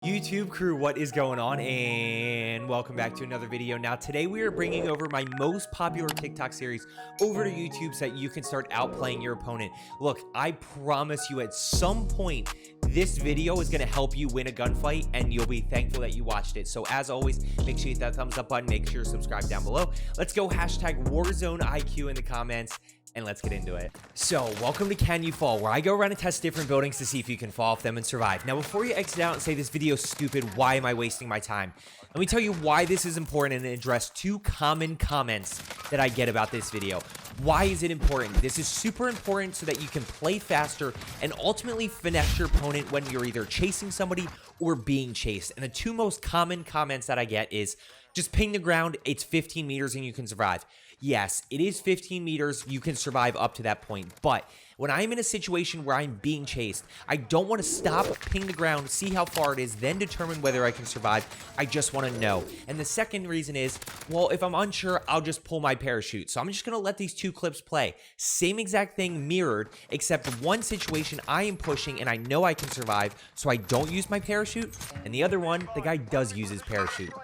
YouTube crew, what is going on? And welcome back to another video. Now today we are bringing over my most popular TikTok series over to YouTube so that you can start outplaying your opponent. Look, I promise you at some point this video is going to help you win a gunfight and you'll be thankful that you watched it. So as always, make sure you hit that thumbs up button, make sure you subscribe down below. Let's go hashtag Warzone IQ in the comments. And let's get into it. So, welcome to Can You Fall, where I go around and test different buildings to see if you can fall off them and survive. Now, before you exit out and say this video is stupid, why am I wasting my time? Let me tell you why this is important and address two common comments that I get about this video. Why is it important? This is super important so that you can play faster and ultimately finesse your opponent when you're either chasing somebody or being chased. And the two most common comments that I get is, just ping the ground, it's 15 meters and you can survive. Yes, it is 15 meters, you can survive up to that point, but when I'm in a situation where I'm being chased, I don't want to stop, ping the ground, see how far it is, then determine whether I can survive. I just want to know. And the second reason is, well, if I'm unsure, I'll just pull my parachute. So I'm just going to let these two clips play. Same exact thing mirrored, except one situation I am pushing and I know I can survive, so I don't use my parachute, and the other one, the guy does use his parachute.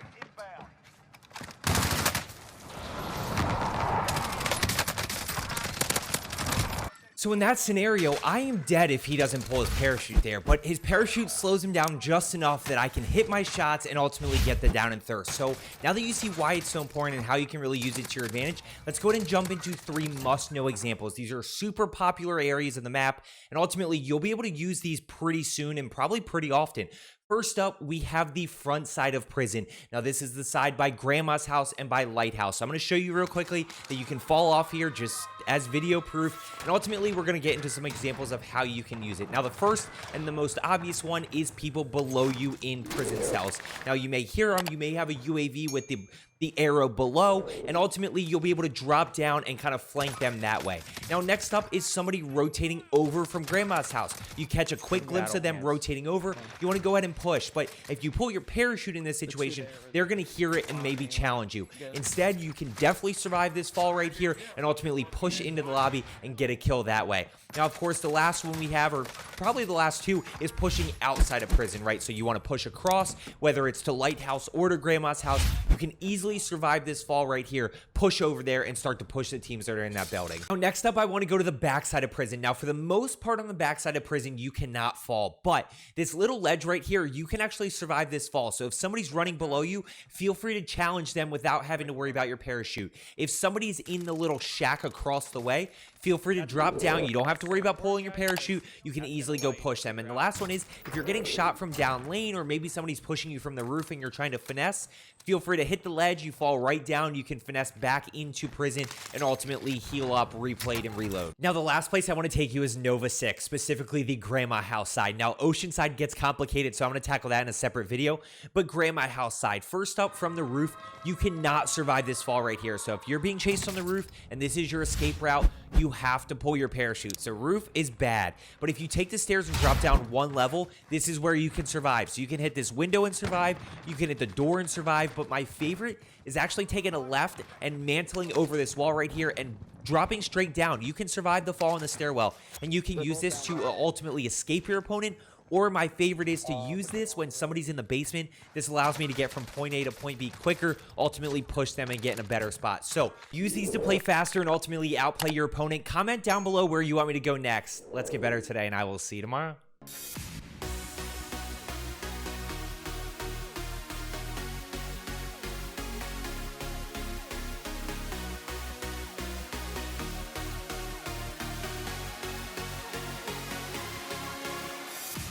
So in that scenario, I am dead if he doesn't pull his parachute there, but his parachute slows him down just enough that I can hit my shots and ultimately get the down and thirst. So now that you see why it's so important and how you can really use it to your advantage, let's go ahead and jump into three must-know examples. These are super popular areas of the map, and ultimately you'll be able to use these pretty soon and probably pretty often. First up, we have the front side of prison. Now, this is the side by Grandma's house and by Lighthouse. So I'm going to show you real quickly that you can fall off here just as video proof. And ultimately, we're going to get into some examples of how you can use it. Now, the first and the most obvious one is people below you in prison cells. Now, you may hear them. You may have a UAV with the arrow below, and ultimately you'll be able to drop down and kind of flank them that way. Now, next up is somebody rotating over from Grandma's house. You catch a quick glimpse of them rotating over. You want to go ahead and push, but if you pull your parachute in this situation, they're going to hear it and maybe challenge you. Instead, you can definitely survive this fall right here and ultimately push into the lobby and get a kill that way. Now, of course, the last one we have, or probably the last two, is pushing outside of prison, right? So you want to push across, whether it's to Lighthouse or to Grandma's house. You can easily survive this fall right here, push over there, and start to push the teams that are in that building. Now, next up, I want to go to the backside of prison. Now, for the most part on the backside of prison, you cannot fall, but this little ledge right here, you can actually survive this fall. So if somebody's running below you, feel free to challenge them without having to worry about your parachute. If somebody's in the little shack across the way, feel free to drop down. You don't have to worry about pulling your parachute. You can easily go push them. And the last one is, if you're getting shot from down lane, or maybe somebody's pushing you from the roof and you're trying to finesse, feel free to hit the ledge. You fall right down. You can finesse back into prison and ultimately heal up, replay, and reload. Now, the last place I want to take you is Nova 6, specifically the Grandma house side. Now, Oceanside gets complicated, so I'm going to tackle that in a separate video. But Grandma house side, first up from the roof, you cannot survive this fall right here. So if you're being chased on the roof and this is your escape route, you have to pull your parachute. So roof is bad, but if you take the stairs and drop down one level, this is where you can survive. So you can hit this window and survive, you can hit the door and survive, but my favorite is actually taking a left and mantling over this wall right here and dropping straight down. You can survive the fall in the stairwell, and you can use this to ultimately escape your opponent. Or my favorite is to use this when somebody's in the basement. This allows me to get from point A to point B quicker, ultimately push them and get in a better spot. So use these to play faster and ultimately outplay your opponent. Comment down below where you want me to go next. Let's get better today, and I will see you tomorrow.